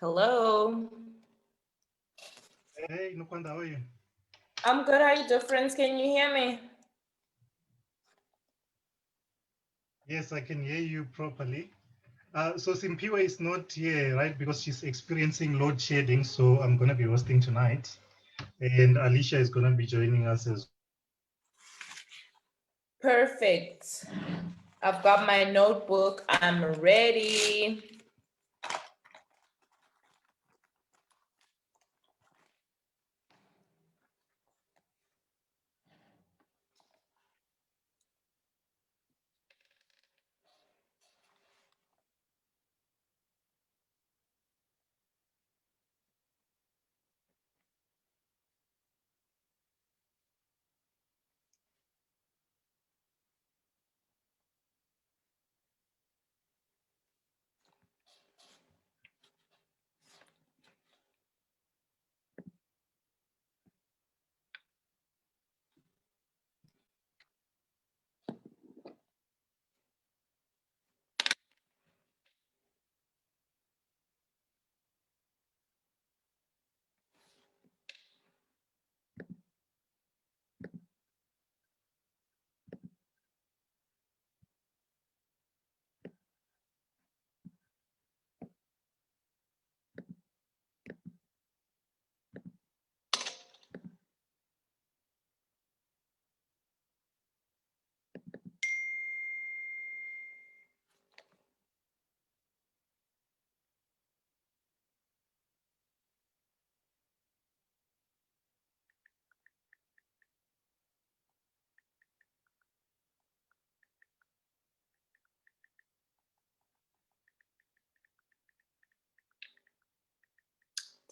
Hello. Hey, Nokwanda, how are you? I'm good. How are you, difference? Can you hear me? Yes, I can hear you properly. So Simpiwe is not here, right? Because she's experiencing load shedding. So I'm going to be hosting tonight. And Alicia is going to be joining us as Perfect. I've got my notebook. I'm ready.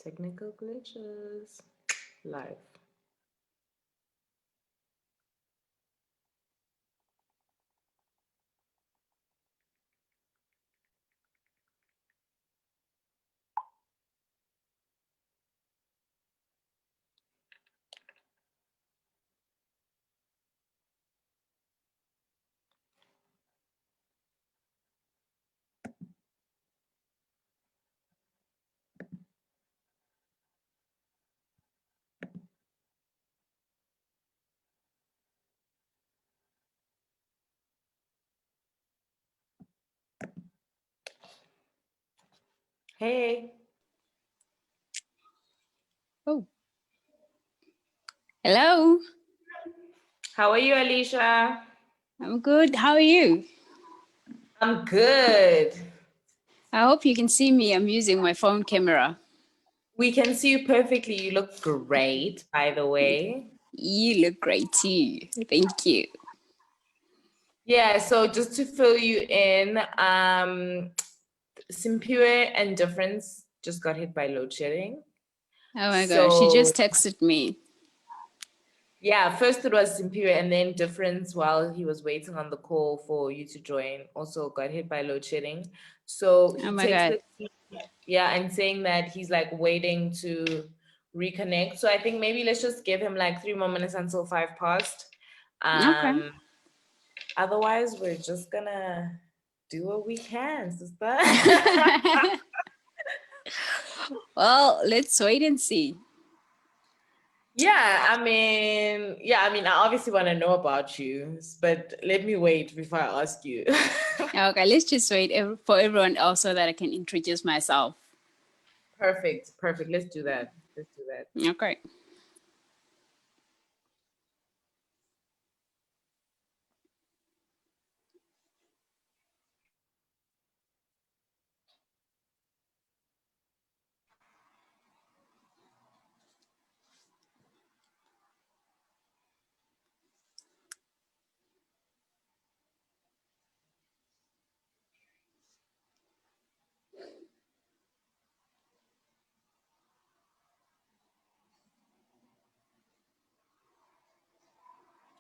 Technical glitches. Live. Hey. Oh. Hello. How are you, Alicia? I'm good. How are you? I'm good. I hope you can see me. I'm using my phone camera. We can see you perfectly. You look great, by the way. You look great too. Thank you. Yeah, so just to fill you in, Simpiwe and Difference just got hit by load shedding. Oh my gosh, she just texted me. Yeah, first it was Simpiwe and then Difference while he was waiting on the call for you to join also got hit by load shedding. So he texted me, yeah, and saying that he's like waiting to reconnect. So I think maybe let's just give him like 3 more minutes until 5 past. Okay. Otherwise, we're just gonna do what we can, sister. Well, let's wait and see. I obviously want to know about you, but let me wait before I ask you. Okay, let's just wait for everyone else so that I can introduce myself. Perfect. Let's do that. Okay.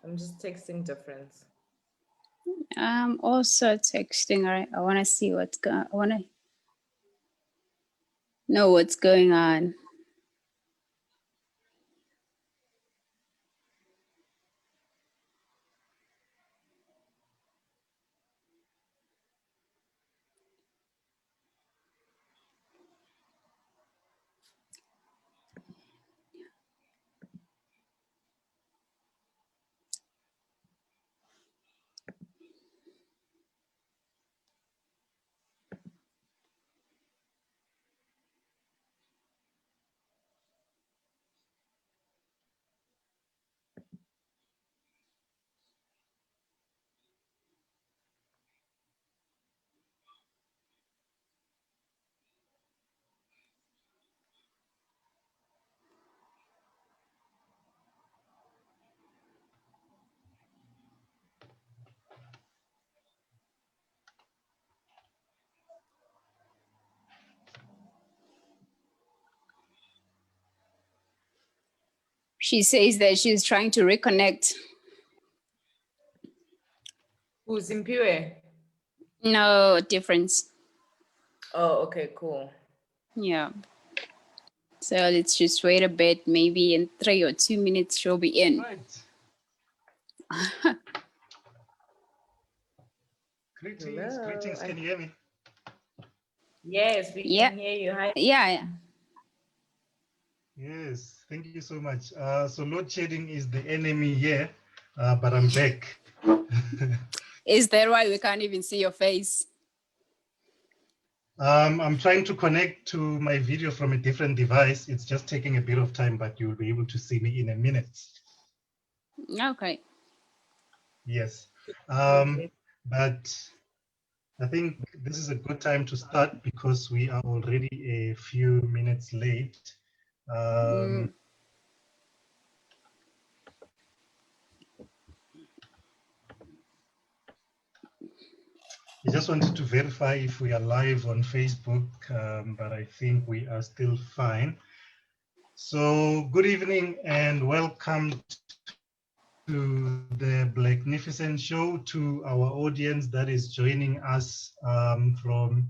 I'm just texting Difference. I'm also texting her. I want to see I want to know what's going on. She says that she's trying to reconnect. Who's Impure? No difference. Oh, okay, cool. Yeah. So let's just wait a bit. Maybe in 3 or 2 minutes she'll be in. Right. Greetings, Hello. greetings. Can you hear me? Yes, we can hear you. Hi. Yeah. Yes, thank you so much. So load shedding is the enemy here, but I'm back. Is that why we can't even see your face? I'm trying to connect to my video from a different device. It's just taking a bit of time, but you'll be able to see me in a minute. Okay. Yes. But I think this is a good time to start because we are already a few minutes late. I just wanted to verify if we are live on Facebook, but I think we are still fine. So good evening and welcome to the Blacknificent Show, to our audience that is joining us from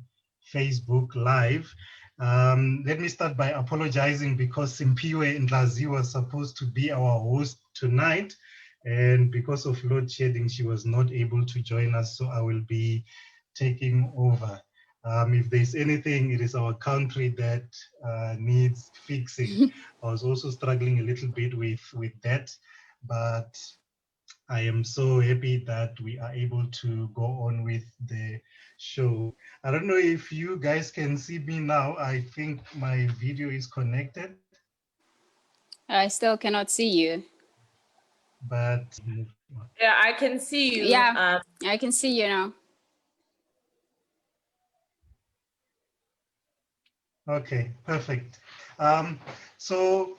Facebook Live. Let me start by apologizing because Simpiwe Ndlazi was supposed to be our host tonight, and because of load shedding, she was not able to join us, so I will be taking over. If there's anything, it is our country that needs fixing. I was also struggling a little bit with that, but I am so happy that we are able to go on with the show. I don't know if you guys can see me now. I think my video is connected. I still cannot see you. But yeah, I can see you. Yeah, I can see you now. Okay, perfect. So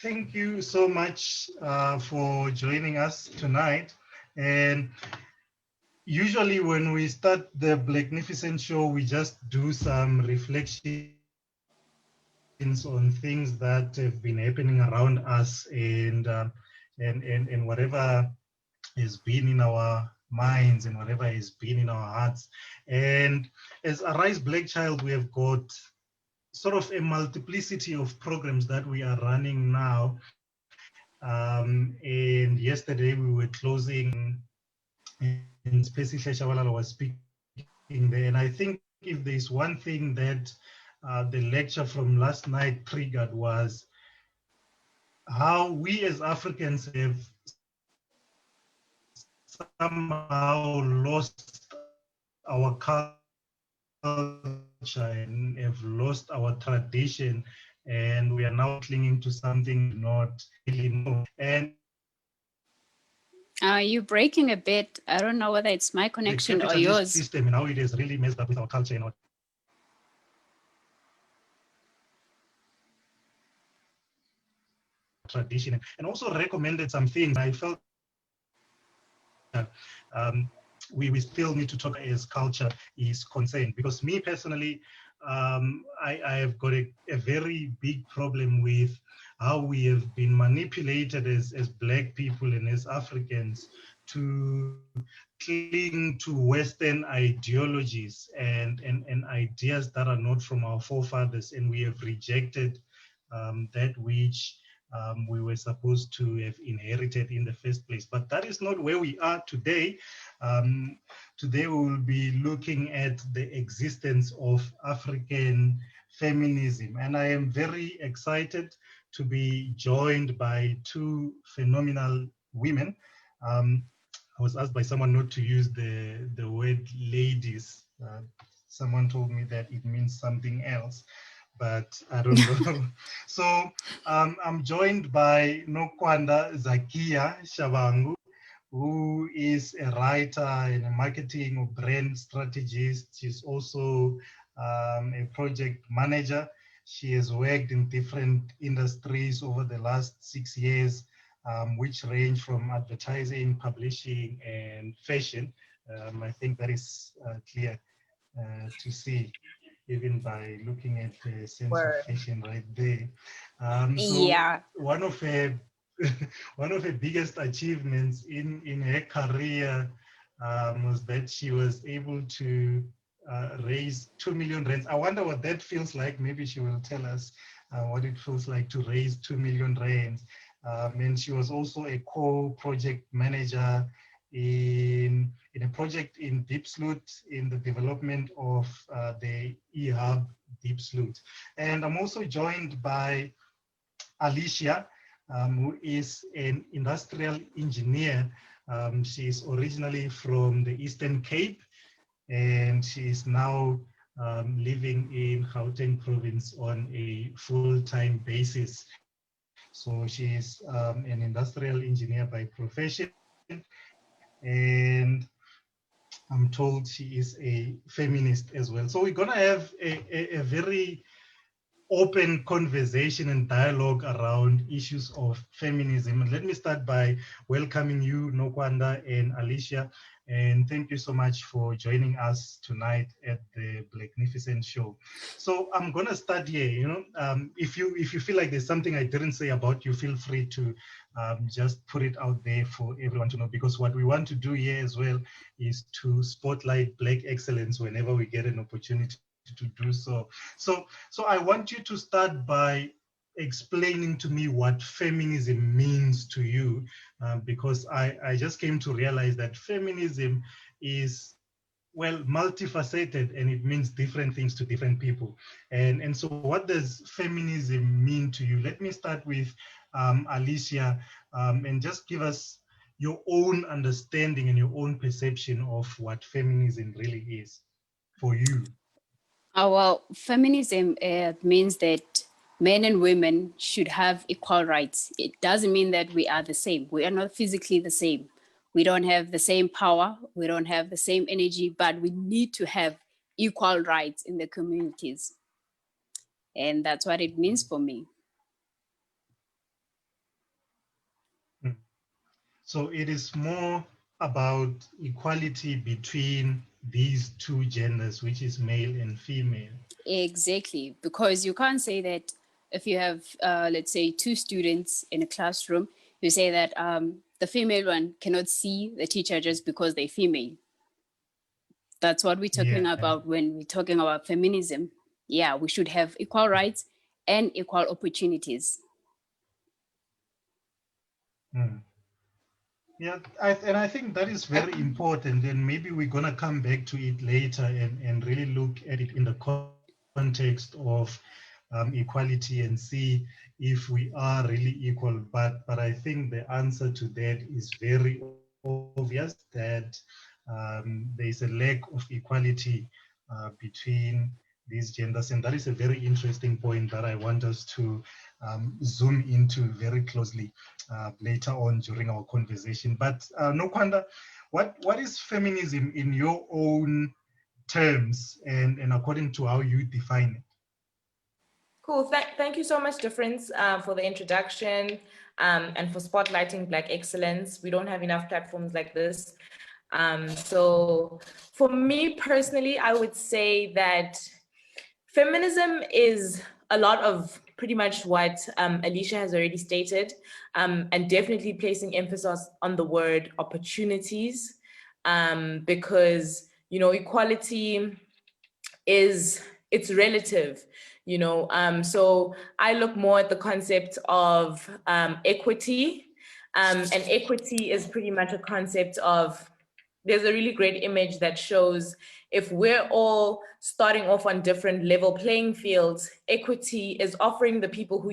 thank you so much for joining us tonight. And usually when we start the Blacknificent Show, we just do some reflections on things that have been happening around us and whatever has been in our minds and whatever has been in our hearts. And as Arise Black Child, we have got sort of a multiplicity of programs that we are running now. And yesterday we were closing, and Spacey Shawalala was speaking there. And I think if there's one thing that the lecture from last night triggered was how we as Africans have somehow lost our culture and have lost our tradition, and we are now clinging to something not really know. And You're breaking a bit. I don't know whether it's my connection or yours. System and how it has really messed up with our culture and our tradition, and also recommended some things. I felt we still need to talk as culture is concerned, because me personally, I have got a very big problem with how we have been manipulated as Black people and as Africans to cling to Western ideologies and ideas that are not from our forefathers, and we have rejected that which we were supposed to have inherited in the first place. But that is not where we are today. Today we will be looking at the existence of African feminism, and I am very excited to be joined by two phenomenal women. I was asked by someone not to use the word ladies. Someone told me that it means something else, but I don't know. So I'm joined by Nokwanda Zakiyyah Shabangu, who is a writer and a marketing or brand strategist. She's also a project manager. She has worked in different industries over the last 6 years, which range from advertising, publishing, and fashion. I think that is clear to see. even by looking at the sense of Word. fashion right there. So Yeah. one of her one of her biggest achievements in her career was that she was able to raise 2 million rands. I wonder what that feels like. Maybe she will tell us what it feels like to raise 2 million rands. And she was also a co-project manager in a project in Deep Sloot in the development of the eHub Deep Sloot. And I'm also joined by Alicia, who is an industrial engineer. She is originally from the Eastern Cape, and she is now living in Gauteng province on a full-time basis. So she is an industrial engineer by profession, and I'm told she is a feminist as well. So we're gonna have a very open conversation and dialogue around issues of feminism. And let me start by welcoming you, Nokwanda and Alicia. And thank you so much for joining us tonight at the Blacknificent Show. So I'm gonna start here. If you feel like there's something I didn't say about you, feel free to just put it out there for everyone to know. Because what we want to do here as well is to spotlight Black excellence whenever we get an opportunity to do so. So I want you to start by explaining to me what feminism means to you, because I just came to realize that feminism is, well, multifaceted, and it means different things to different people. And so what does feminism mean to you? Let me start with Alicia, and just give us your own understanding and your own perception of what feminism really is for you. Well, feminism means that men and women should have equal rights. It doesn't mean that we are the same. We are not physically the same. We don't have the same power. We don't have the same energy, but we need to have equal rights in the communities. And that's what it means for me. Mm. So it is more about equality between these two genders, which is male and female. Exactly. Because you can't say that if you have, let's say, two students in a classroom, you say that the female one cannot see the teacher just because they're female. That's what we're talking Yeah. about when we're talking about feminism. Yeah, we should have equal rights and equal opportunities. Mm. Yeah, and I think that is very important, and maybe we're gonna come back to it later and really look at it in the context of equality and see if we are really equal. But I think the answer to that is very obvious, that there is a lack of equality between these genders, and that is a very interesting point that I want us to zoom into very closely later on during our conversation. But Nokwanda, what is feminism in your own terms and according to how you define it? Cool. Thank you so much, Difference, for the introduction, and for spotlighting Black excellence. We don't have enough platforms like this. So for me personally, I would say that feminism is a lot of pretty much what Alicia has already stated, and definitely placing emphasis on the word opportunities, because, equality it's relative, so I look more at the concept of equity, and equity is pretty much a concept of, there's a really great image that shows, if we're all starting off on different level playing fields, equity is offering the people who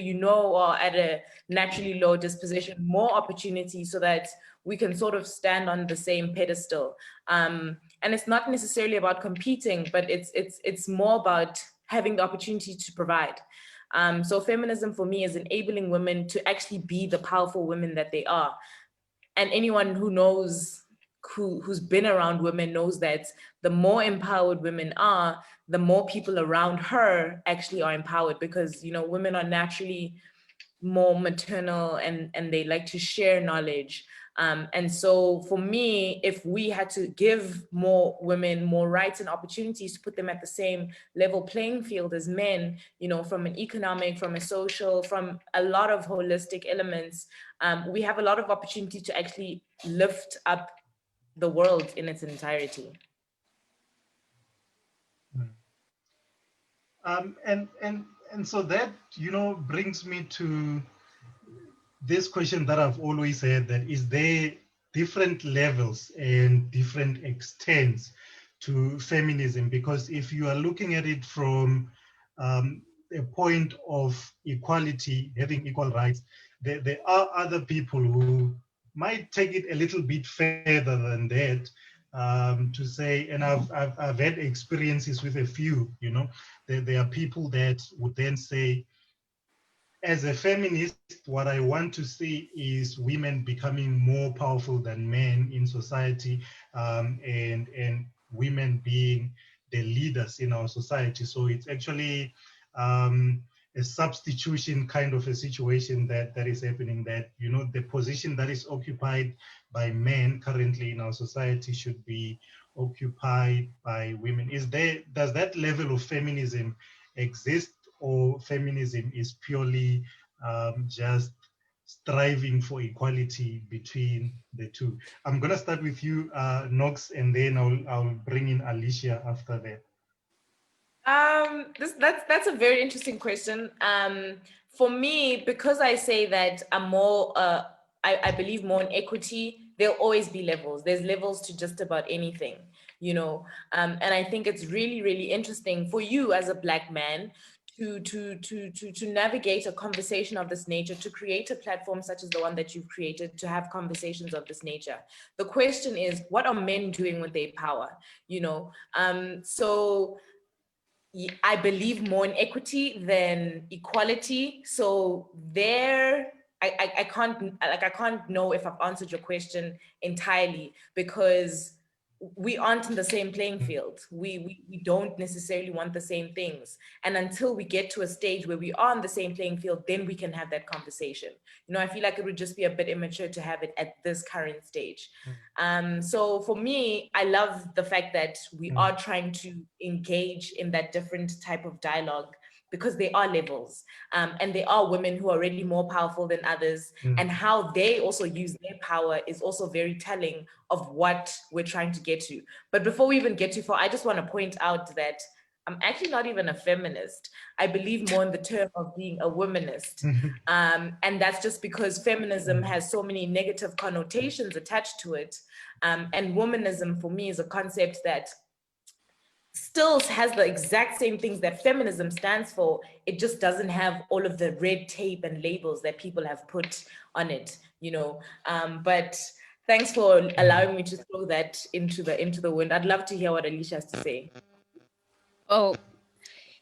are at a naturally low disposition more opportunity, so that we can sort of stand on the same pedestal. And it's not necessarily about competing, but it's more about having the opportunity to provide. So feminism for me is enabling women to actually be the powerful women that they are. And anyone who knows, who's been around women, knows that the more empowered women are, the more people around her actually are empowered, because women are naturally more maternal, and they like to share knowledge. And so for me, if we had to give more women more rights and opportunities to put them at the same level playing field as men, you know, from an economic, from a social, from a lot of holistic elements, we have a lot of opportunity to actually lift up the world in its entirety. And so that, you know, brings me to this question that I've always had, that is there different levels and different extents to feminism? Because if you are looking at it from a point of equality, having equal rights, there are other people who might take it a little bit further than that, to say, and I've had experiences with a few, you know, there are people that would then say, as a feminist, what I want to see is women becoming more powerful than men in society, and women being the leaders in our society. So it's actually a substitution kind of a situation that is happening, that, you know, the position that is occupied by men currently in our society should be occupied by women. Does that level of feminism exist, or feminism is purely just striving for equality between the two? I'm gonna start with you, Nox, and then I'll bring in Alicia after that. That's a very interesting question. For me, because I say that I'm more, I believe more in equity, there'll always be levels. There's levels to just about anything, you know. And I think it's really, really interesting for you as a Black man to navigate a conversation of this nature, to create a platform such as the one that you've created, to have conversations of this nature. The question is, what are men doing with their power? You know, so I believe more in equity than equality. So there, I can't know if I've answered your question entirely, because we aren't in the same playing field. We don't necessarily want the same things. And until we get to a stage where we are on the same playing field, then we can have that conversation. You know, I feel like it would just be a bit immature to have it at this current stage. So for me, I love the fact that we are trying to engage in that different type of dialogue, because there are levels, and there are women who are already more powerful than others, and how they also use their power is also very telling of what we're trying to get to. But before we even get too far, I just want to point out that I'm actually not even a feminist. I believe more in the term of being a womanist. And that's just because feminism has so many negative connotations attached to it. And womanism for me is a concept that still has the exact same things that feminism stands for. It just doesn't have all of the red tape and labels that people have put on it, you know. But thanks for allowing me to throw that into the wind. I'd love to hear what Alicia has to say. Oh,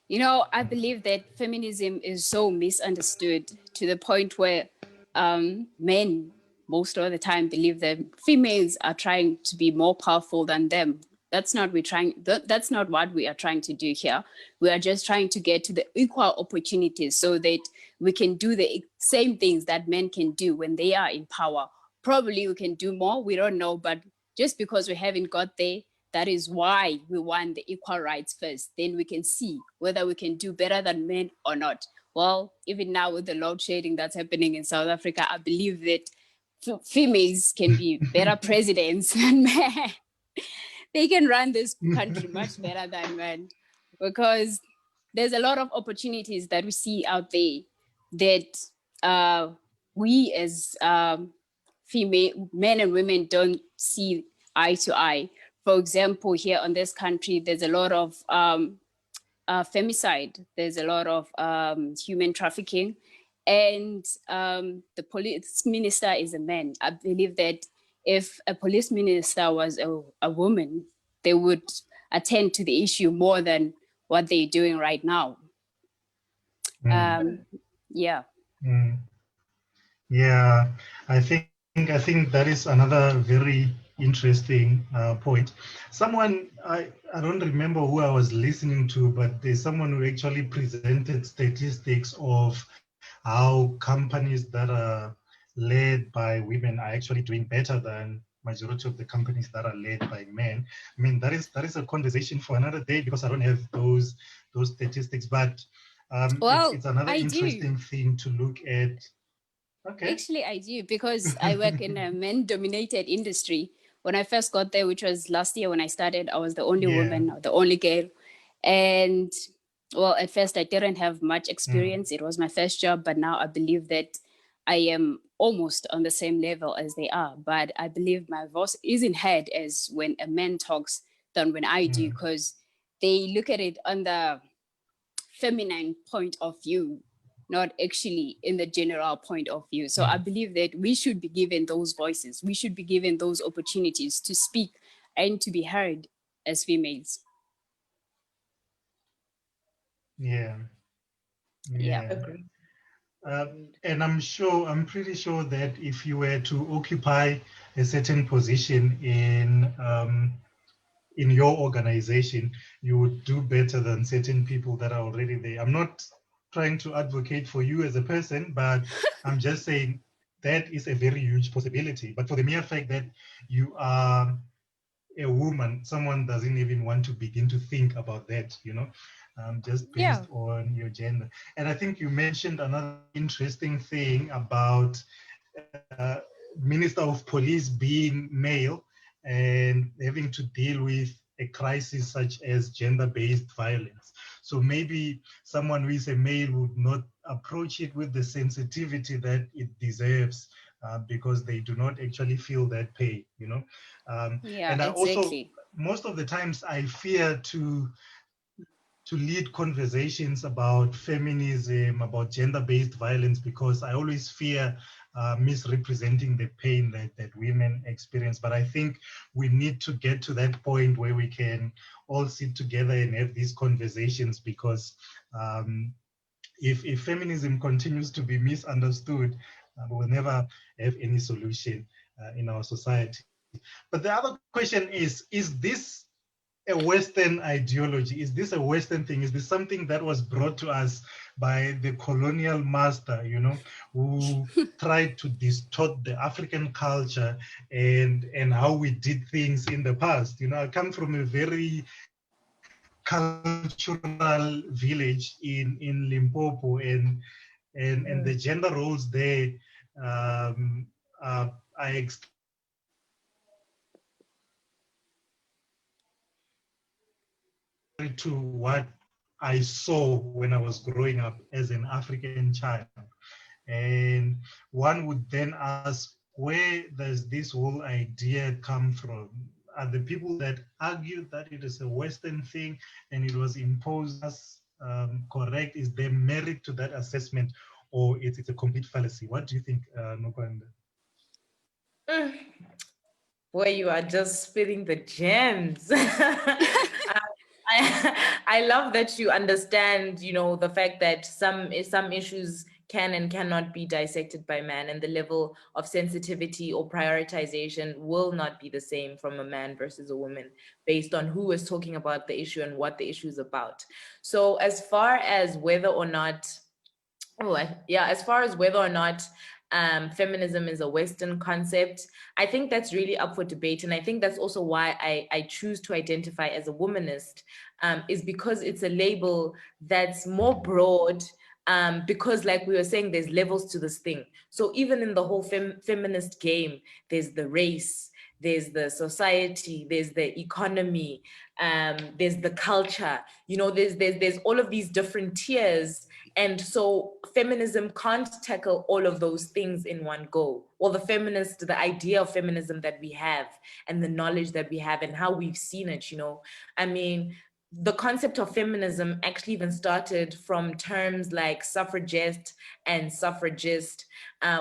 you know, I believe that feminism is so misunderstood to the point where men most of the time believe that females are trying to be more powerful than them. That's not that's not what we are trying to do here. We are just trying to get to the equal opportunities so that we can do the same things that men can do when they are in power. Probably we can do more, we don't know, but just because we haven't got there, that is why we want the equal rights first. Then we can see whether we can do better than men or not. Well, even now with the load shedding that's happening in South Africa, I believe that females can be better presidents than men. They can run this country much better than men, because there's a lot of opportunities that we see out there that we as female men and women don't see eye to eye. For example, here on this country, there's a lot of femicide. There's a lot of human trafficking, and the police minister is a man. I believe that if a police minister was a woman, they would attend to the issue more than what they're doing right now. Yeah. Yeah, I think that is another very interesting point. Someone, I don't remember who I was listening to, but there's someone who actually presented statistics of how companies that are led by women are actually doing better than majority of the companies that are led by men. I mean, that is a conversation for another day because I don't have those statistics, but Well, it's another I do. interesting thing to look at. Okay. Actually, I do because I work in a men-dominated industry. When I first got there, which was last year when I started, I was the only Yeah. woman, the only girl. And well, at first I didn't have much Mm, experience. It was my first job, but now I believe that I am almost on the same level as they are. But I believe my voice isn't heard as when a man talks than when I do, mm, because they look at it on the feminine point of view, not actually in the general point of view. So I mm. believe that we should be given those voices, we should be given those opportunities to speak and to be heard as females. Yeah. Yeah. Yeah. Agreed. Agreed. And I'm pretty sure that if you were to occupy a certain position in your organization, you would do better than certain people that are already there. I'm not trying to advocate for you as a person, but I'm just saying that is a very huge possibility. But for the mere fact that you are a woman, someone doesn't even want to begin to think about that, just Yeah. based on your gender. And I think you mentioned another interesting thing about Minister of Police being male and having to deal with a crisis such as gender-based violence. So maybe someone who is a male would not approach it with the sensitivity that it deserves because they do not actually feel that pain. Yeah, And I also, exactly. most of the times, I fear to lead conversations about feminism, about gender-based violence, because I always fear misrepresenting the pain that women experience. But I think we need to get to that point where we can all sit together and have these conversations, because if feminism continues to be misunderstood, we'll never have any solution in our society. But the other question is this a Western ideology? Is this a Western thing? Is this something that was brought to us by the colonial master, who tried to distort the African culture and how we did things in the past? I come from a very cultural village in Limpopo, and the Mm. gender roles there um, are extremely to what I saw when I was growing up as an African child. And one would then ask, where does this whole idea come from? Are the people that argue that it is a Western thing and it was imposed as correct? Is there merit to that assessment, or it's a complete fallacy? What do you think, Nokwanda? Mm. Boy, you are just spitting the gems. I love that you understand, the fact that some issues can and cannot be dissected by man, and the level of sensitivity or prioritization will not be the same from a man versus a woman based on who is talking about the issue and what the issue is about. So as far as whether or not as far as whether or not feminism is a Western concept, I think that's really up for debate. And I think that's also why I choose to identify as a womanist, is because it's a label that's more broad. Because, like we were saying, there's levels to this thing. So even in the whole feminist game, there's the race, there's the society, there's the economy, there's the culture. There's all of these different tiers, and so feminism can't tackle all of those things in one go. Well, the idea of feminism that we have, and the knowledge that we have, and how we've seen it. I mean, the concept of feminism actually even started from terms like suffragette and suffragist,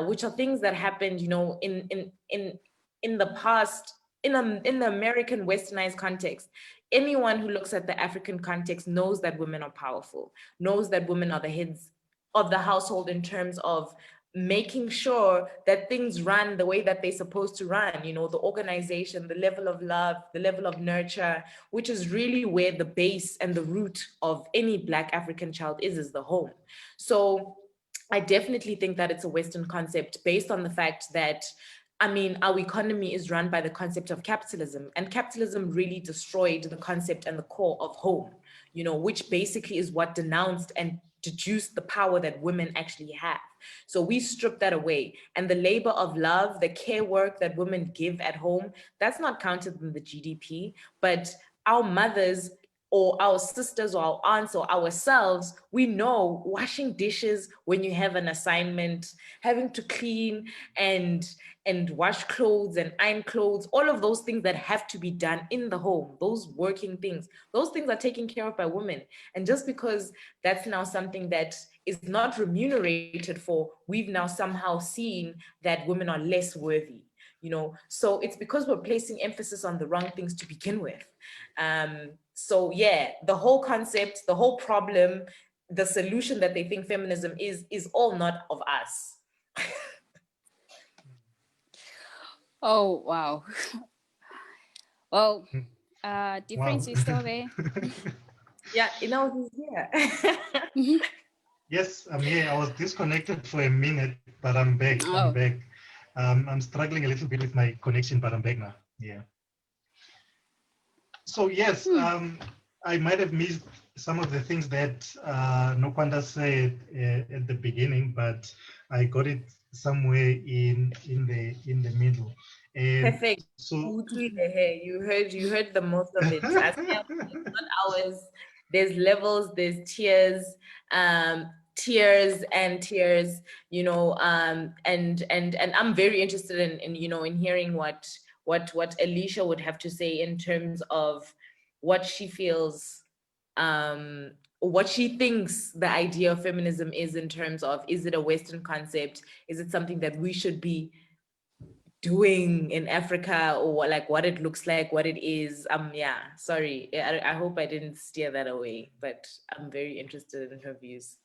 which are things that happened, in the past, in the American westernized context. Anyone who looks at the African context knows that women are powerful, knows that women are the heads of the household in terms of making sure that things run the way that they're supposed to run, the organization, the level of love, the level of nurture, which is really where the base and the root of any Black African child is the home. So I definitely think that it's a Western concept based on the fact that, I mean, our economy is run by the concept of capitalism, and capitalism really destroyed the concept and the core of home, you know, which basically is what denounced and deduced the power that women actually have. So we stripped that away. And the labor of love, the care work that women give at home, that's not counted in the GDP, but our mothers or our sisters or our aunts or ourselves, we know washing dishes when you have an assignment, having to clean and wash clothes and iron clothes, all of those things that have to be done in the home, those working things, those things are taken care of by women. And just because that's now something that is not remunerated for, we've now somehow seen that women are less worthy, you know. So it's because we're placing emphasis on the wrong things to begin with. So yeah, the whole concept, the whole problem, the solution that they think feminism is all not of us. Oh, wow. Well, difference Wow. is still there. Yeah, you know, he's here. Yes, I'm here. I was disconnected for a minute, but I'm back. I'm Oh, back. I'm struggling a little bit with my connection, but I'm back now. Yeah. So yes, I might have missed some of the things that Nokwanda said at the beginning, but I got it somewhere in the middle. And Perfect. so You heard the most of it. As it's not ours. There's levels, there's tiers, tears and tears, you know, and I'm very interested in you know, in hearing what Alicia would have to say in terms of what she feels, what she thinks the idea of feminism is, in terms of, is it a Western concept? Is it something that we should be doing in Africa, or what it looks like, what it is? Yeah, sorry. I hope I didn't steer that away, but I'm very interested in her views.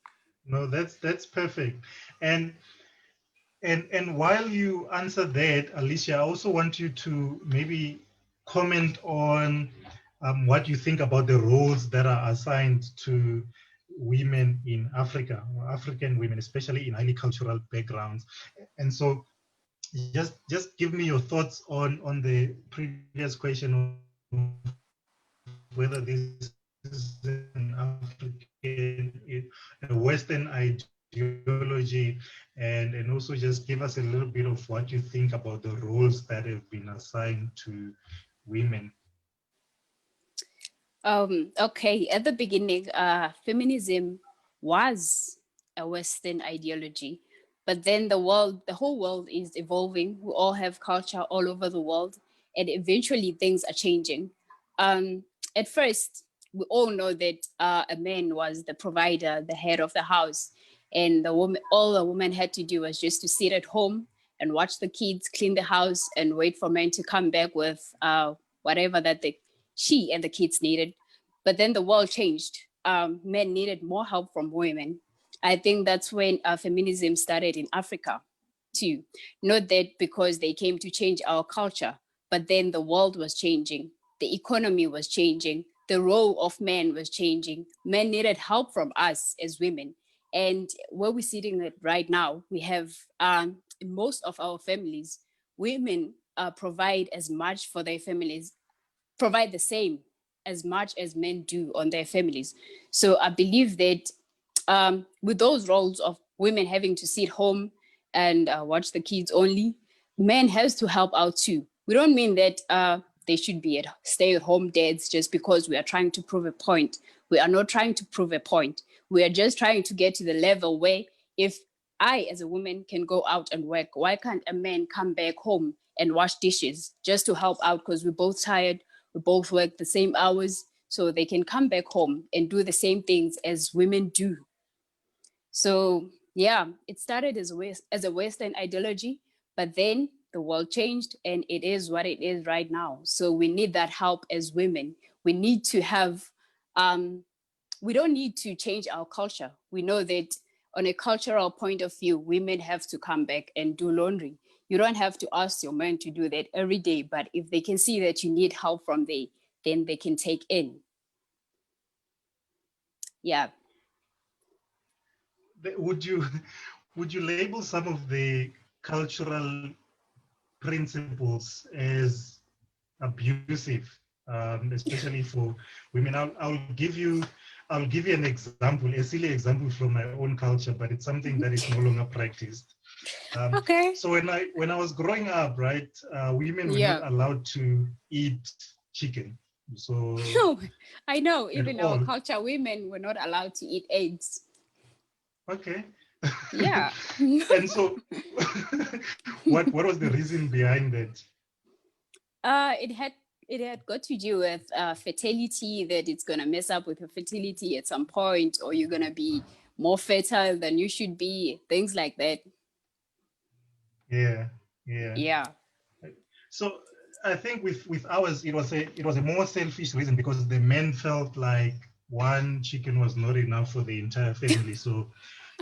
no, that's perfect. And and while you answer that, Alicia, I also want you to maybe comment on what you think about the roles that are assigned to women in Africa, or African women, especially in highly cultural backgrounds. And so just give me your thoughts on the previous question of whether this is an a Western ideology, and also just give us a little bit of what you think about the roles that have been assigned to women. okay. At the beginning, feminism was a Western ideology, but then the whole world is evolving. We all have culture all over the world, and eventually things are changing. At first, we all know that a man was the provider, the head of the house, and all the woman had to do was just to sit at home and watch the kids, clean the house, and wait for men to come back with whatever that she and the kids needed. But then the world changed. Men needed more help from women. I think that's when feminism started in Africa too. Not that because they came to change our culture, but then the world was changing, the economy was changing, the role of men was changing. Men needed help from us as women. And where we're sitting at right now, we have in most of our families, women provide as much for their families, provide the same as much as men do on their families. So I believe that with those roles of women having to sit home and watch the kids only, men has to help out too. We don't mean that they should be at stay-at-home dads just because we are trying to prove a point. We are not trying to prove a point. We are just trying to get to the level where if I, as a woman, can go out and work, why can't a man come back home and wash dishes just to help out because we're both tired, we both work the same hours, so they can come back home and do the same things as women do. So yeah, it started as a Western ideology, but then the world changed and it is what it is right now. So we need that help as women. We need to have, we don't need to change our culture. We know that on a cultural point of view, women have to come back and do laundry. You don't have to ask your men to do that every day, but if they can see that you need help from there, then they can take in. Yeah. Would you would you label some of the cultural principles as abusive, especially for women? I'll give you an example, a silly example from my own culture, but it's something that is no longer practiced. Okay. So when I was growing up, right, women were not Yeah. allowed to eat chicken. So No, I know. at Even our all. culture, women were not allowed to eat eggs. Okay. Yeah. And so what was the reason behind that? It had got to do with fertility, that it's gonna mess up with your fertility at some point, or you're gonna be more fertile than you should be, things like that. Yeah, yeah. Yeah. So I think with ours, it was a more selfish reason because the men felt like one chicken was not enough for the entire family, so Oh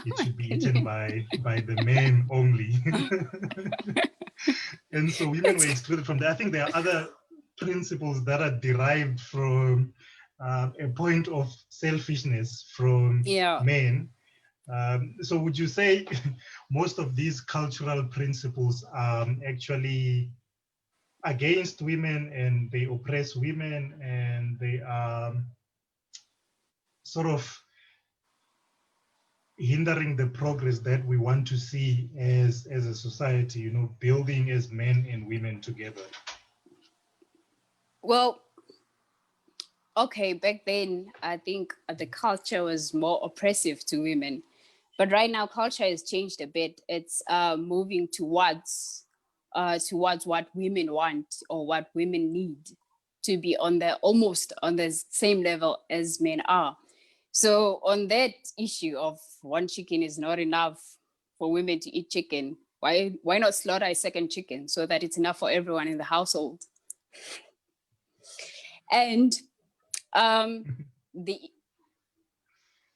it my should be eaten goodness. by the men only. And so women were It's, excluded from that. I think there are other principles that are derived from a point of selfishness from yeah. men. So would you say most of these cultural principles are actually against women and they oppress women and they are sort of hindering the progress that we want to see as a society, building as men and women together? Well, okay, back then I think the culture was more oppressive to women, but right now culture has changed a bit. It's moving towards what women want or what women need to be on the almost on the same level as men are. So on that issue of one chicken is not enough for women to eat chicken, why not slaughter a second chicken so that it's enough for everyone in the household? And um the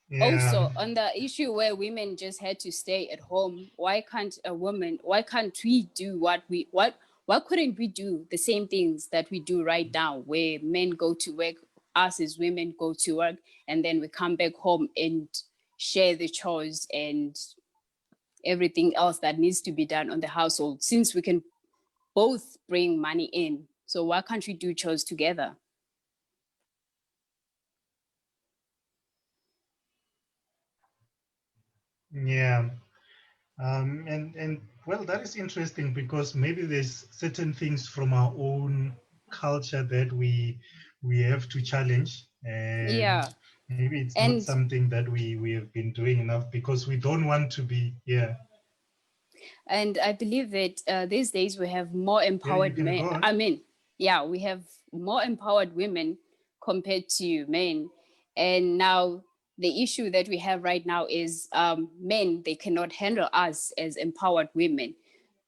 Yeah. also on the issue where women just had to stay at home, why can't we do what couldn't we do the same things that we do right now, where men go to work, us as women go to work, and then we come back home and share the chores and everything else that needs to be done on the household, since we can both bring money in? So why can't we do chores together? Yeah. And well, that is interesting because maybe there's certain things from our own culture that we have to challenge, and Yeah. maybe it's not And something that we have been doing enough because we don't want to be. Yeah. I believe that these days we have more Yeah, you empowered can men. go on. I mean, yeah, we have more empowered women compared to men. And now the issue that we have right now is men, they cannot handle us as empowered women.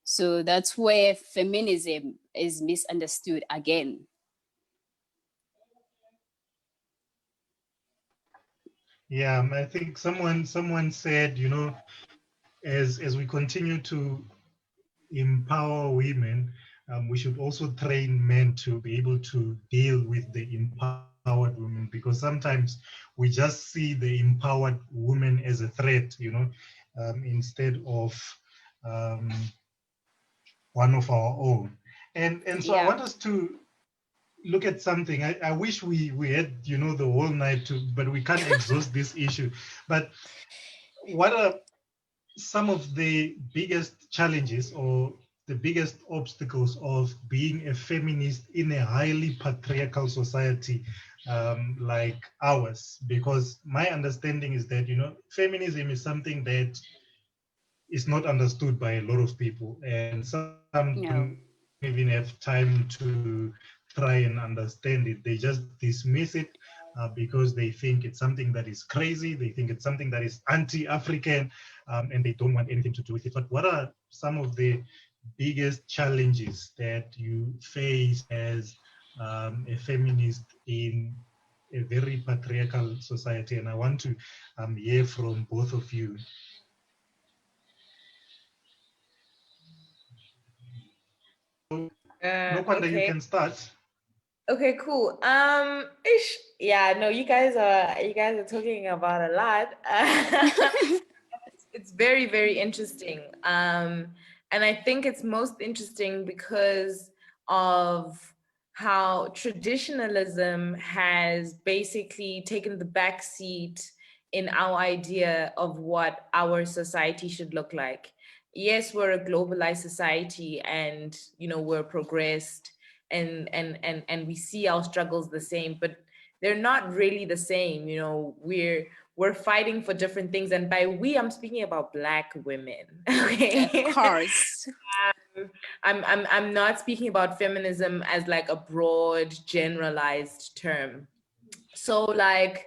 So that's where feminism is misunderstood again. Yeah, I think someone said, as we continue to empower women, we should also train men to be able to deal with the empowered women, because sometimes we just see the empowered woman as a threat, instead of um, one of our own. And so I Yeah. want us to look at something. I wish we had, the whole night to, but we can't exhaust this issue. But what are some of the biggest challenges or the biggest obstacles of being a feminist in a highly patriarchal society like ours? Because my understanding is that, feminism is something that is not understood by a lot of people, and some don't No. even have time to try and understand it. They just dismiss it because they think it's something that is crazy. They think it's something that is anti-African, and they don't want anything to do with it. But what are some of the biggest challenges that you face as a feminist in a very patriarchal society? And I want to hear from both of you. Nokwanda, you Okay. can start. Okay, cool. Yeah, no, you guys are talking about a lot. it's very, very interesting. And I think it's most interesting because of how traditionalism has basically taken the back seat in our idea of what our society should look like. Yes, we're a globalized society, and we're progressed, and we see our struggles the same, but they're not really the same. We're fighting for different things, and by we, I'm speaking about Black women. Okay. Of course. I'm not speaking about feminism as like a broad generalized term. So like,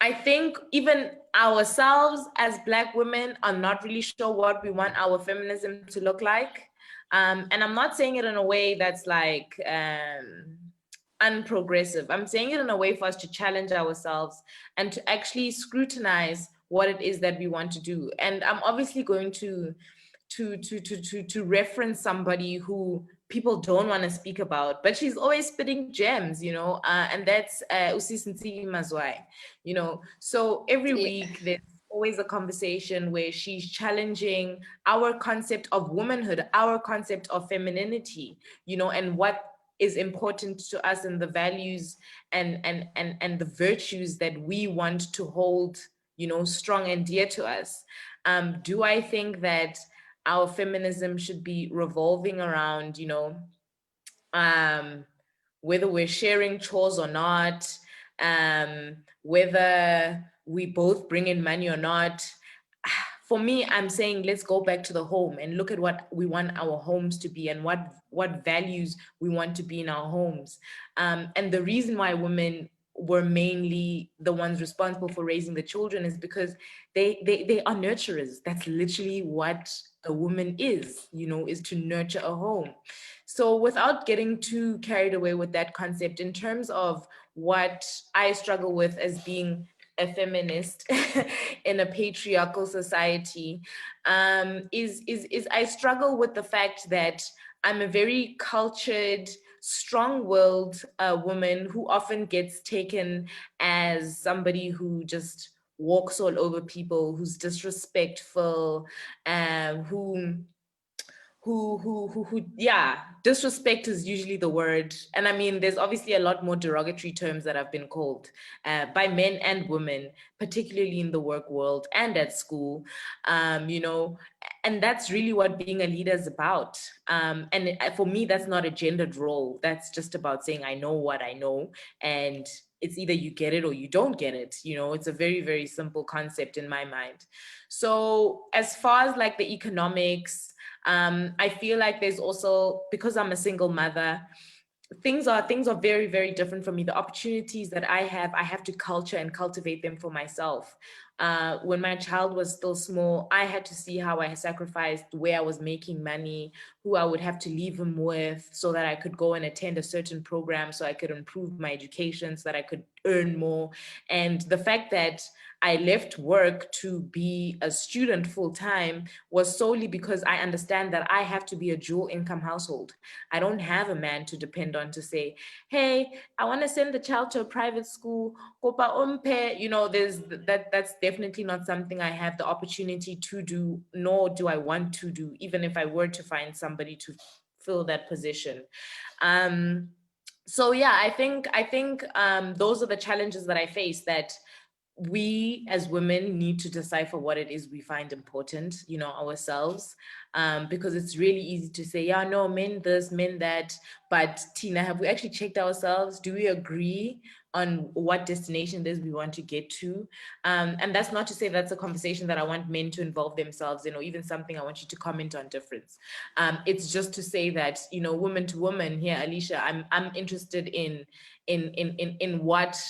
I think even ourselves as Black women are not really sure what we want our feminism to look like. And I'm not saying it in a way that's like unprogressive. I'm saying it in a way for us to challenge ourselves and to actually scrutinize what it is that we want to do. And I'm obviously going to reference somebody who people don't want to speak about, but she's always spitting gems, and that's Usisi Mazwai, So every Yeah. week there's always a conversation where she's challenging our concept of womanhood, our concept of femininity, and what is important to us, and the values and the virtues that we want to hold, strong and dear to us. Do I think that our feminism should be revolving around, whether we're sharing chores or not, whether we both bring in money or not? For me, I'm saying let's go back to the home and look at what we want our homes to be, and what values we want to be in our homes. And the reason why women were mainly the ones responsible for raising the children is because they are nurturers. That's literally what a woman is to nurture a home. So without getting too carried away with that concept, in terms of what I struggle with as being a feminist in a patriarchal society, is I struggle with the fact that I'm a very cultured, strong-willed woman who often gets taken as somebody who just walks all over people, who's disrespectful, who yeah, disrespect is usually the word. And I mean, there's obviously a lot more derogatory terms that have been called by men and women, particularly in the work world and at school, and that's really what being a leader is about. And for me, that's not a gendered role. That's just about saying, I know what I know, and it's either you get it or you don't get it. It's a very, very simple concept in my mind. So as far as like the economics, I feel like there's also, because I'm a single mother, things are very, very different for me. The opportunities that I have to culture and cultivate them for myself. When my child was still small, I had to see how I sacrificed where I was making money, who I would have to leave him with so that I could go and attend a certain program, so I could improve my education, so that I could earn more. And the fact that I left work to be a student full time was solely because I understand that I have to be a dual income household. I don't have a man to depend on to say, hey, I want to send the child to a private school. Kopa umpe. That's definitely not something I have the opportunity to do, nor do I want to do, even if I were to find somebody to fill that position. So yeah, I think those are the challenges that I face, that we as women need to decipher what it is we find important, ourselves, because it's really easy to say, yeah, no, men this, men that. But Tina, have we actually checked ourselves? Do we agree on what destination it is we want to get to? And that's not to say that's a conversation that I want men to involve themselves in, or even something I want you to comment on difference. It's just to say that, woman to woman here, Alicia, I'm interested in what,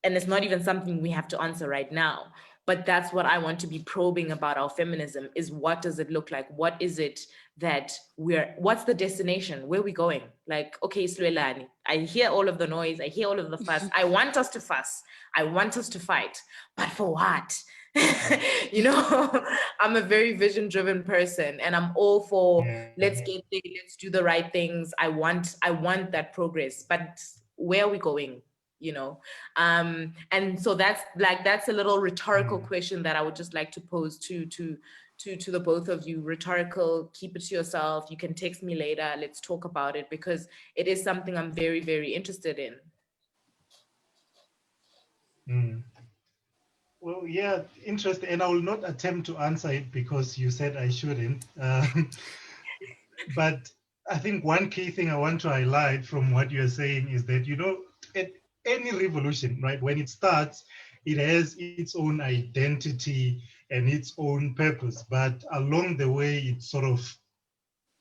and it's not even something we have to answer right now, but that's what I want to be probing about our feminism, is what does it look like? What is it that what's the destination? Where are we going? Like, okay, Slwelani, I hear all of the noise, I hear all of the fuss. I want us to fuss. I want us to fight, but for what? I'm a very vision driven person, and I'm all for let's get there, let's do the right things. I want that progress, but where are we going? you know? And so that's a little rhetorical question that I would just like to pose to the both of you. Rhetorical, keep it to yourself. You can text me later. Let's talk about it, because it is something I'm very, very interested in. Well, yeah, interesting. And I will not attempt to answer it because you said I shouldn't. But I think one key thing I want to highlight from what you're saying is that, at any revolution, right, when it starts, it has its own identity and its own purpose. But along the way, it sort of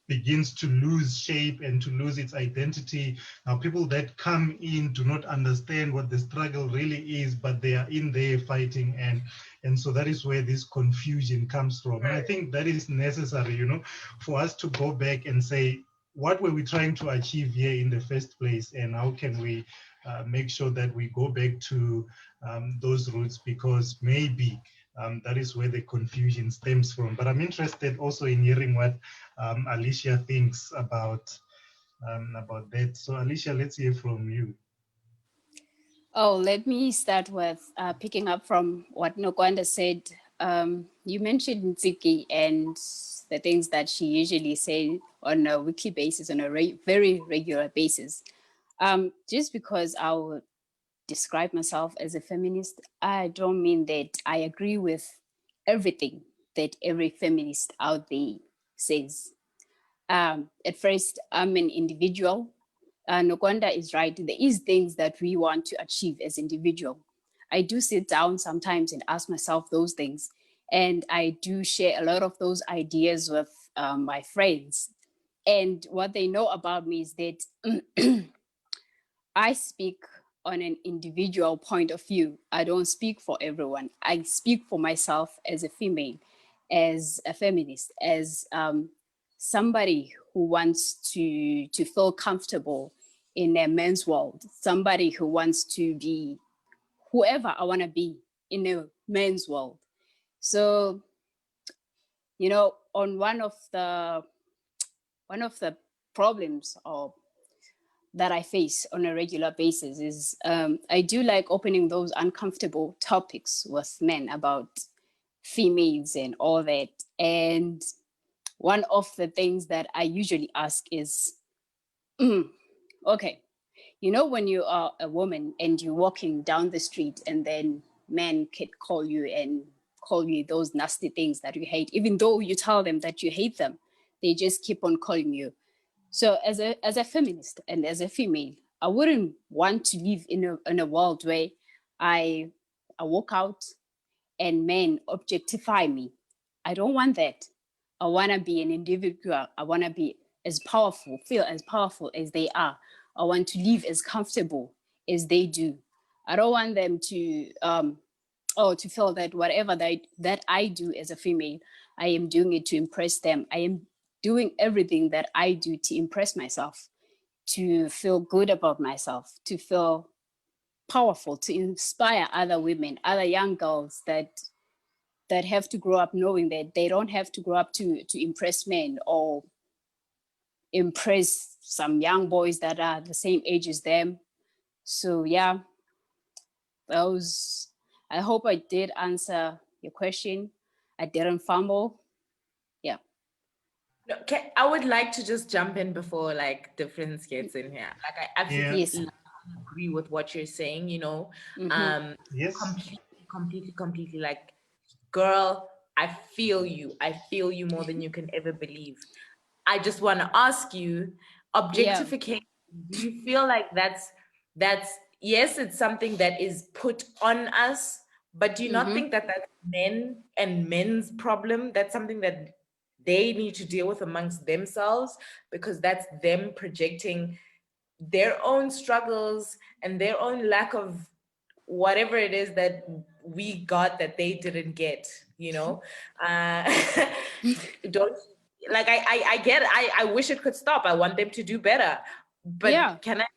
begins to lose shape and to lose its identity. Now, people that come in do not understand what the struggle really is, but they are in there fighting, and so that is where this confusion comes from. And I think that is necessary, for us to go back and say, what were we trying to achieve here in the first place, and how can we make sure that we go back to those roots, because maybe that is where the confusion stems from. But I'm interested also in hearing what Alicia thinks about that. So Alicia, let's hear from you. Oh, let me start with picking up from what Nokwanda said. You mentioned Ziki and the things that she usually say on a weekly basis, on a very regular basis. Just because I would describe myself as a feminist, I don't mean that I agree with everything that every feminist out there says. At first, I'm an individual. Nokwanda is right. There is things that we want to achieve as individual. I do sit down sometimes and ask myself those things. And I do share a lot of those ideas with my friends. And what they know about me is that I speak on an individual point of view. I don't speak for everyone. I speak for myself as a female, as a feminist, as somebody who wants to feel comfortable in a men's world, somebody who wants to be whoever I want to be in a men's world. So, on one of the problems or that I face on a regular basis is I do like opening those uncomfortable topics with men about females and all that. And one of the things that I usually ask is, okay, when you are a woman and you're walking down the street and then men can call you and call you those nasty things that you hate, even though you tell them that you hate them, they just keep on calling you. So as a feminist and as a female, I wouldn't want to live in a world where I walk out and men objectify me. I don't want that. I want to be an individual. I want to be feel as powerful as they are. I want to live as comfortable as they do. I don't want them to to feel that whatever that I do as a female, I am doing it to impress them. I am doing everything that I do to impress myself, to feel good about myself, to feel powerful, to inspire other women, other young girls that have to grow up knowing that they don't have to grow up to impress men or impress some young boys that are the same age as them. So yeah, I hope I did answer your question. I didn't fumble. Yeah. No, I would like to just jump in before like difference gets in here. Like I absolutely Yes. agree with what you're saying, Yes. completely. Like, girl, I feel you. I feel you more than you can ever believe. I just want to ask you, objectification, do you feel like that's yes, it's something that is put on us, but do you not think that that's men and men's problem? That's something that they need to deal with amongst themselves, because that's them projecting their own struggles and their own lack of whatever it is that we got that they didn't get, don't like I get it. I wish it could stop. I want them to do better, but can I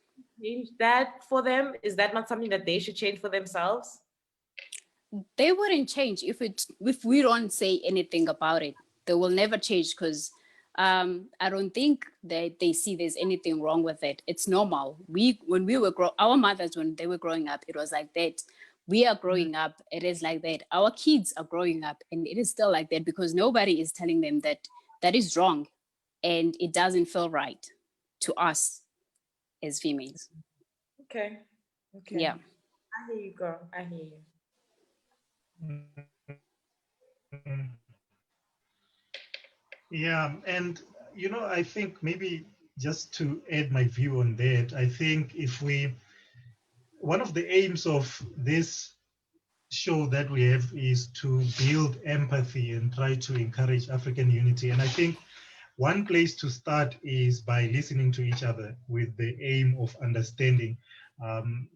change that for them? Is that not something that they should change for themselves? They wouldn't change if we don't say anything about it. They will never change because I don't think that they see there's anything wrong with it. It's normal. When we were our mothers, when they were growing up, it was like that. We are growing up, it is like that. Our kids are growing up, and it is still like that, because nobody is telling them that that is wrong, and it doesn't feel right to us as females. Okay. Yeah. I hear you, girl. I hear you. Yeah, and I think maybe just to add my view on that, I think one of the aims of this show that we have is to build empathy and try to encourage African unity. And I think one place to start is by listening to each other with the aim of understanding um,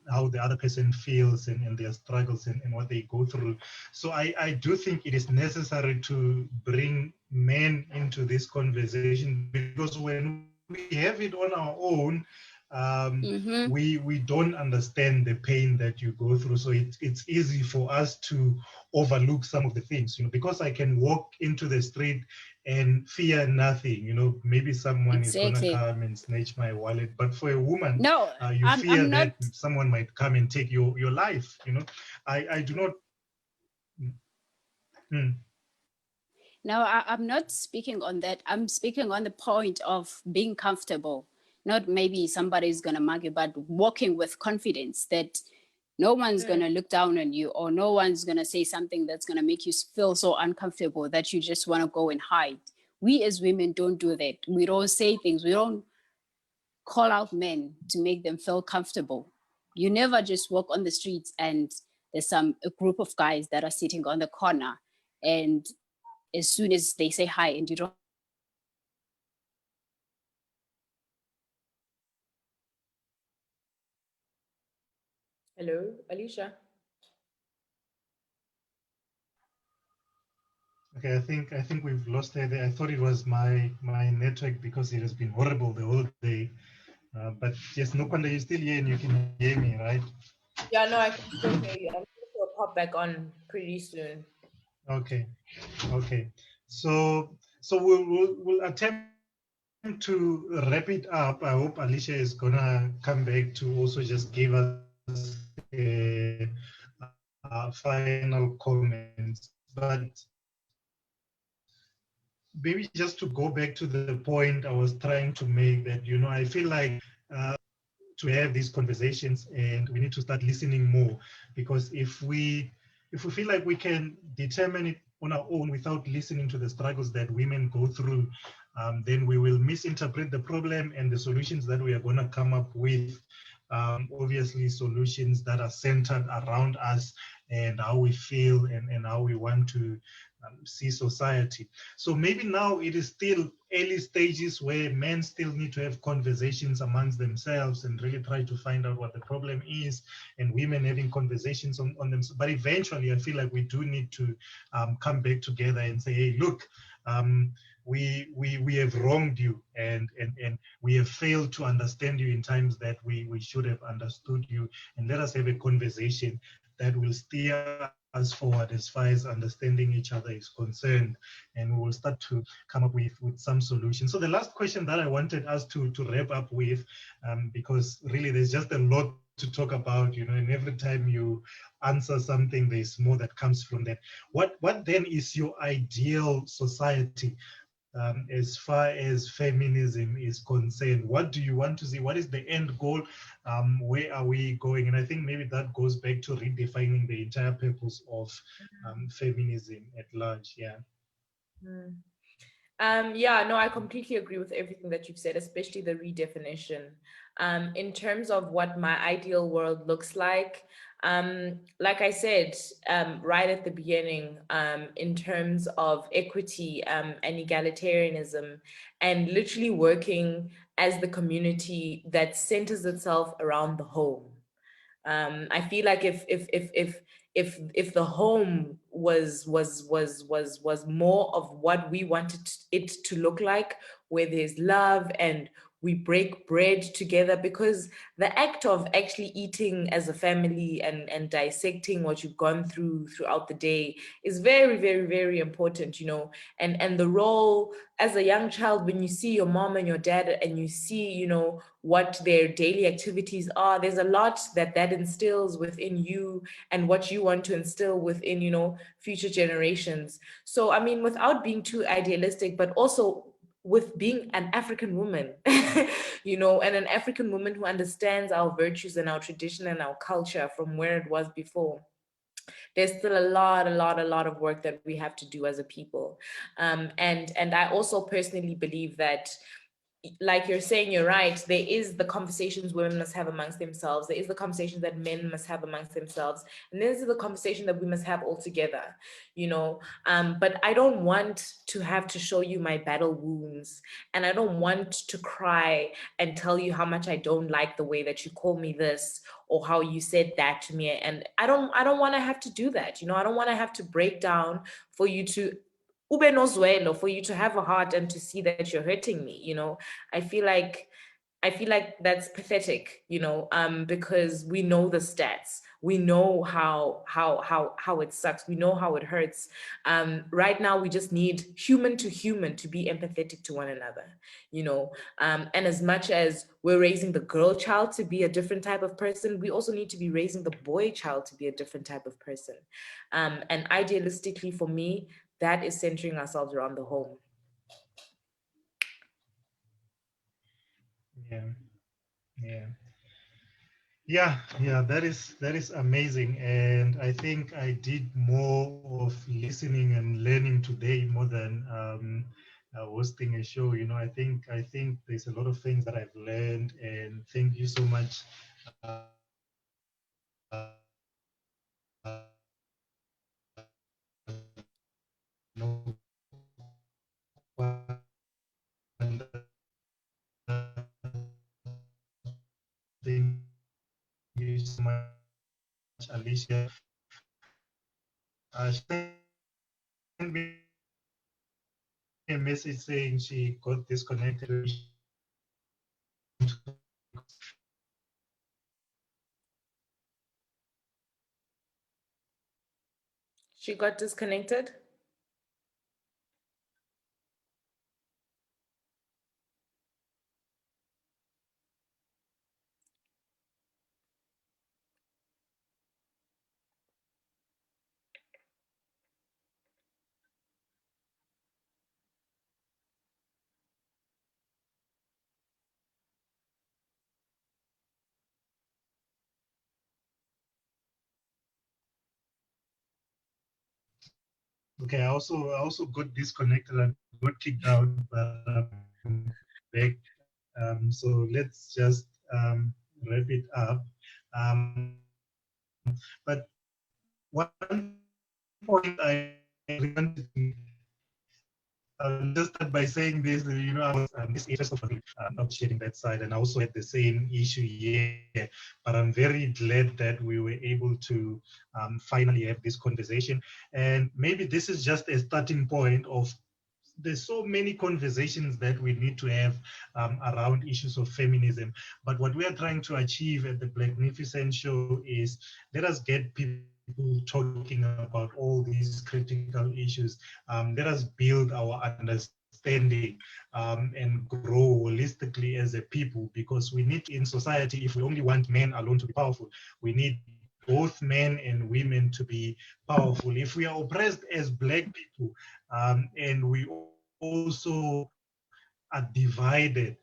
how the other person feels and their struggles and what they go through. So I do think it is necessary to bring men into this conversation, because when we have it on our own, we don't understand the pain that you go through. So it's easy for us to overlook some of the things, because I can walk into the street and fear nothing. Maybe someone is gonna Exactly. come and snatch my wallet, but for a woman, No, you fear I'm not. that someone might come and take your life. I do not. Mm, No, I'm not speaking on that. I'm speaking on the point of being comfortable. Not maybe somebody's going to mug you, but walking with confidence that no one's going to look down on you, or no one's going to say something that's going to make you feel so uncomfortable that you just want to go and hide. We as women don't do that. We don't say things. We don't call out men to make them feel comfortable. You never just walk on the streets and there's a group of guys that are sitting on the corner, and as soon as they say hi and you don't have to say hi, they just start walking on you. Hello, Alicia. okay, I think we've lost her there. I thought it was my network, because it has been horrible the whole day. But yes, Nokwanda, you're still here and you can hear me, right? Yeah, no, I can still hear you. I'm sure she'll pop back on pretty soon. Okay, okay. So we'll attempt to wrap it up. I hope Alicia is gonna come back to also just give us final comments. But maybe just to go back to the point I was trying to make, that I feel like to have these conversations, and we need to start listening more, because if we feel like we can determine it on our own without listening to the struggles that women go through, then we will misinterpret the problem, and the solutions that we are going to come up with, obviously solutions that are centered around us and how we feel, and how we want to see society. So maybe now it is still early stages where men still need to have conversations amongst themselves and really try to find out what the problem is, and women having conversations on them. But eventually, I feel like we do need to come back together and say, hey, look, we have wronged you, and we have failed to understand you in times that we should have understood you, and let us have a conversation that will steer us forward as far as understanding each other is concerned, and we will start to come up with some solutions. So the last question that I wanted us to wrap up with, because really there's just a lot to talk about, and every time you answer something, there's more that comes from that. What then is your ideal society? As far as feminism is concerned, what do you want to see? What is the end goal? Where are we going? And I think maybe that goes back to redefining the entire purpose of feminism at large. Yeah. Mm. Yeah, no, I completely agree with everything that you've said, especially the redefinition. In terms of what my ideal world looks like I said, right at the beginning, in terms of equity and egalitarianism, and literally working as the community that centers itself around the home. I feel like if the home was more of what we wanted it to look like, where there's love and we break bread together, because the act of actually eating as a family and dissecting what you've gone through throughout the day is very, very, very important, you know. And the role as a young child, when you see your mom and your dad and you see, you know, what their daily activities are, there's a lot that instills within you and what you want to instill within, you know, future generations. So I mean, without being too idealistic, but also with being an African woman, you know, and an African woman who understands our virtues and our tradition and our culture from where it was before, there's still a lot of work that we have to do as a people. And I also personally believe that, like you're saying, you're right, there is the conversations women must have amongst themselves, there is the conversations that men must have amongst themselves, and this is the conversation that we must have all together, you know. But I don't want to have to show you my battle wounds, and I don't want to cry and tell you how much I don't like the way that you call me this or how you said that to me. And I don't want to have to do that, you know. I don't want to have to break down for you to ube nozwelo, for you to have a heart and to see that you're hurting me, you know. I feel like that's pathetic, you know, because we know the stats. We know how it sucks. We know how it hurts. Right now, we just need human to human to be empathetic to one another, you know. And as much as we're raising the girl child to be a different type of person, we also need to be raising the boy child to be a different type of person. And idealistically, for me, that is centering ourselves around the home. Yeah, yeah. Yeah, that is amazing, and I think I did more of listening and learning today more than hosting a show. You know, I think there's a lot of things that I've learned, and thank you so much, thank you so much, Alicia. She sent me a message saying she got disconnected. She got disconnected. Okay, I also got disconnected and got kicked out, but I'm back. So let's just wrap it up. But one point I wanted to I'll just start by saying this, you know, I was this interest of not sharing that side, and I also had the same issue here. But I'm very glad that we were able to finally have this conversation. And maybe this is just a starting point of there's so many conversations that we need to have around issues of feminism. But what we are trying to achieve at the Blacknificent Show is let us get people talking about all these critical issues. Let us build our understanding and grow holistically as a people, because we need in society, if we only want men alone to be powerful, we need both men and women to be powerful. If we are oppressed as Black people, and we also are divided,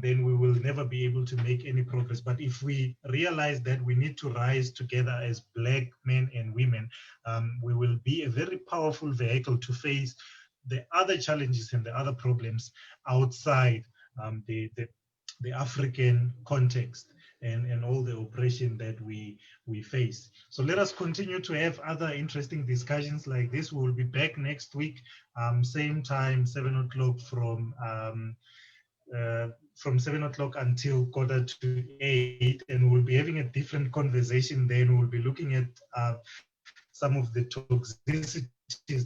then we will never be able to make any progress. But if we realize that we need to rise together as Black men and women, we will be a very powerful vehicle to face the other challenges and the other problems outside the African context and all the oppression that we face. So let us continue to have other interesting discussions like this. We will be back next week, same time, 7 o'clock from 7 o'clock until 7:45, and we'll be having a different conversation then. We'll be looking at some of the toxicity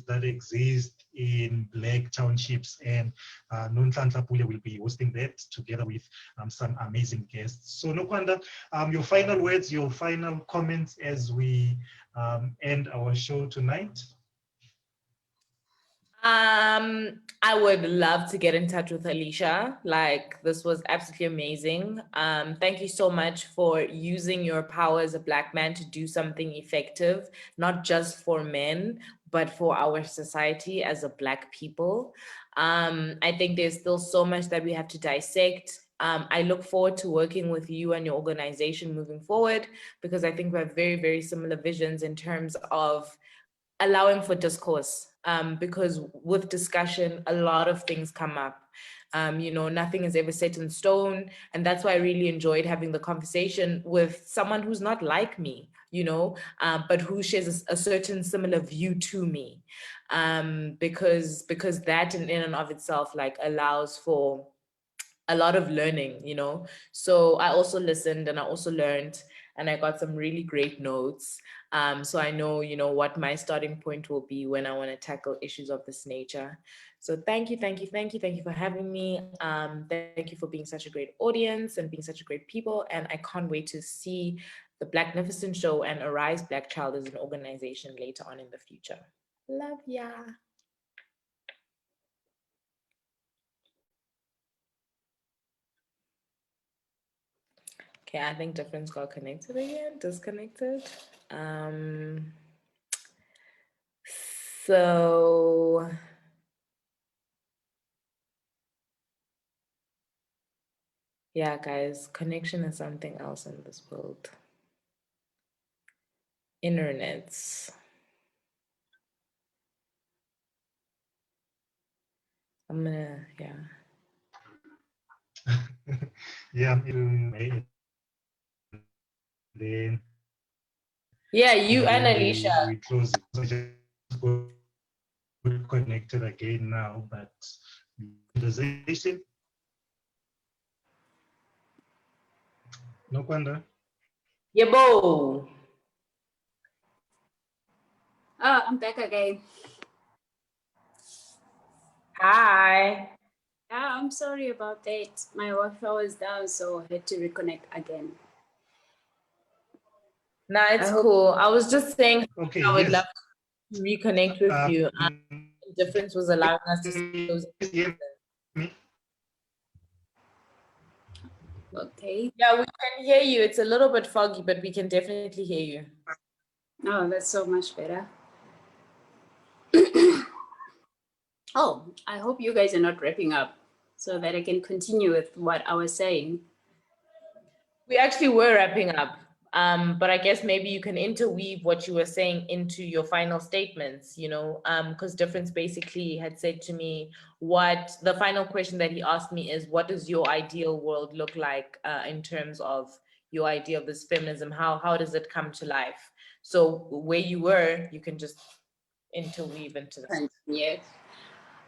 that exist in Black townships, and Nonhlanhla Pule will be hosting that together with some amazing guests. So Nokwanda, your final words, your final comments as we end our show tonight. I would love to get in touch with Alicia. Like, this was absolutely amazing. Thank you so much for using your power as a Black man to do something effective, not just for men, but for our society as a Black people. I think there's still so much that we have to dissect. I look forward to working with you and your organization moving forward, because I think we have very, very similar visions in terms of allowing for discourse, because with discussion, a lot of things come up. Nothing is ever set in stone. And that's why I really enjoyed having the conversation with someone who's not like me, but who shares a certain similar view to me. Because that in and of itself, like, allows for a lot of learning, So I also listened and I also learned, and I got some really great notes. So I know, what my starting point will be when I want to tackle issues of this nature. So thank you for having me. Thank you for being such a great audience and being such a great people. And I can't wait to see the Blacknificent Show and Arise Black Child as an organization later on in the future. Love ya. Okay, I think difference got connected again, disconnected. So yeah, guys, connection is something else in this world. Internets. Yeah. Yeah, then yeah, you and Alicia. We close it. So just go connected again now, but conversation. Nokwanda. Yebo. Oh, I'm back again. Hi. Yeah, I'm sorry about that. My Wi-Fi was down, so I had to reconnect again. Nah, it's cool. I was just saying, okay, I would yes. love to reconnect with you. The difference was allowing us to see those. Okay. Yeah, we can hear you. It's a little bit foggy, but we can definitely hear you. Oh, that's so much better. Oh, I hope you guys are not wrapping up so that I can continue with what I was saying. We actually were wrapping up, but I guess maybe you can interweave what you were saying into your final statements, because Difference basically had said to me, the final question that he asked me is, what does your ideal world look like in terms of your idea of this feminism? How does it come to life? So where you were, you can just interweave into that. Yes.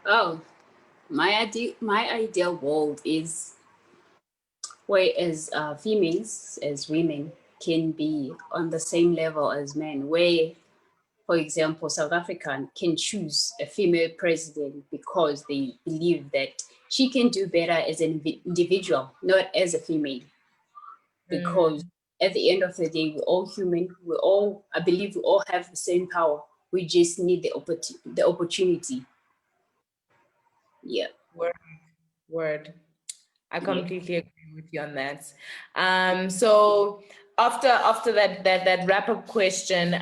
Oh, my ideal world is where as females, as women, can be on the same level as men, where, for example, South African can choose a female president because they believe that she can do better as an individual, not as a female. Because at the end of the day, we're all human. I believe we all have the same power. We just need the opportunity. Yeah. Word. I completely agree with you on that. So after that wrap up question,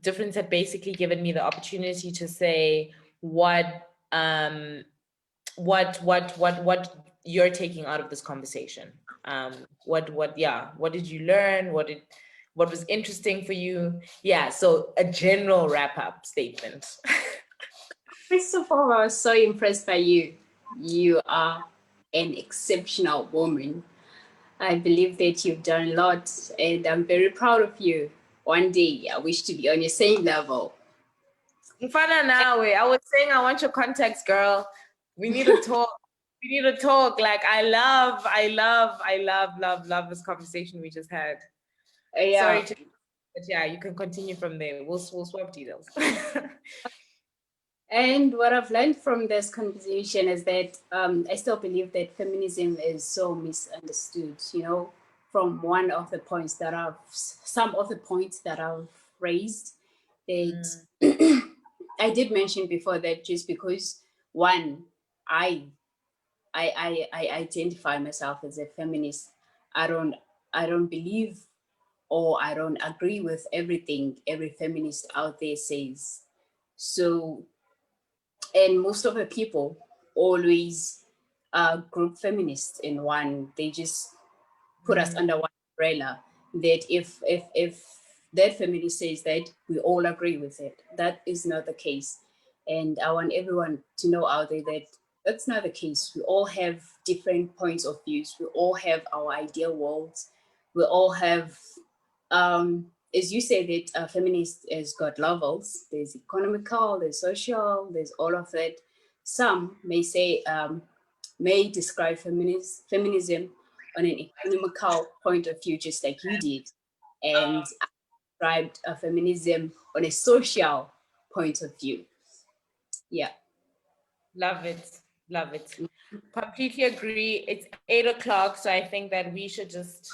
Difference had basically given me the opportunity to say what you're taking out of this conversation. What did you learn? What was interesting for you? Yeah, so a general wrap up statement. First of all, I was so impressed by you. You are an exceptional woman. I believe that you've done a lot, and I'm very proud of you. One day, I wish to be on your same level. Mfana nawe, I was saying I want your contacts, girl. We need to talk. We need to talk. Like, I love this conversation we just had. Yeah. Sorry But yeah, you can continue from there. We'll swap details. And what I've learned from this conversation is that I still believe that feminism is so misunderstood, you know, from some of the points that I've raised, that I did mention before that just because one, I, I identify myself as a feminist, I don't, I don't believe or I don't agree with everything every feminist out there says. So, and most of the people always group feminists in one. They just put us under one umbrella. That if that feminist says that, we all agree with it. That is not the case, and I want everyone to know out there that that's not the case. We all have different points of views. We all have our ideal worlds. We all have as you say that feminist has got levels. There's economical, there's social, there's all of that. Some may say may describe feminism on an economical point of view, just like you did, and I described feminism on a social point of view. Yeah. Love it. Love it. Completely agree. It's 8 o'clock, so I think that we should just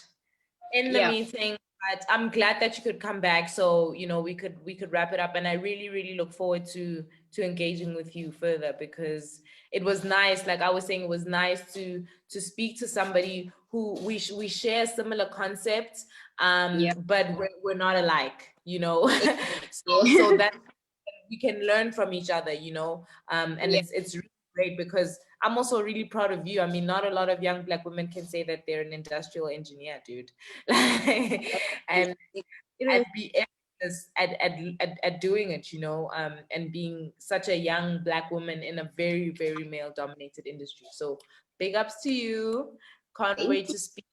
end the meeting. But I'm glad that you could come back, so we could wrap it up. And I really, really look forward to engaging with you further, because it was nice. Like I was saying, it was nice to speak to somebody who we share similar concepts, but we're not alike. So that we can learn from each other, and it's really great, because I'm also really proud of you. I mean, not a lot of young Black women can say that they're an industrial engineer, dude. And be at doing it, and being such a young Black woman in a very, very male dominated industry. So big ups to you. Can't wait to speak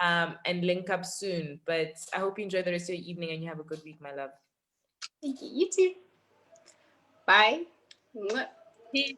and link up soon. But I hope you enjoy the rest of your evening and you have a good week, my love. Thank you. You too. Bye. Peace.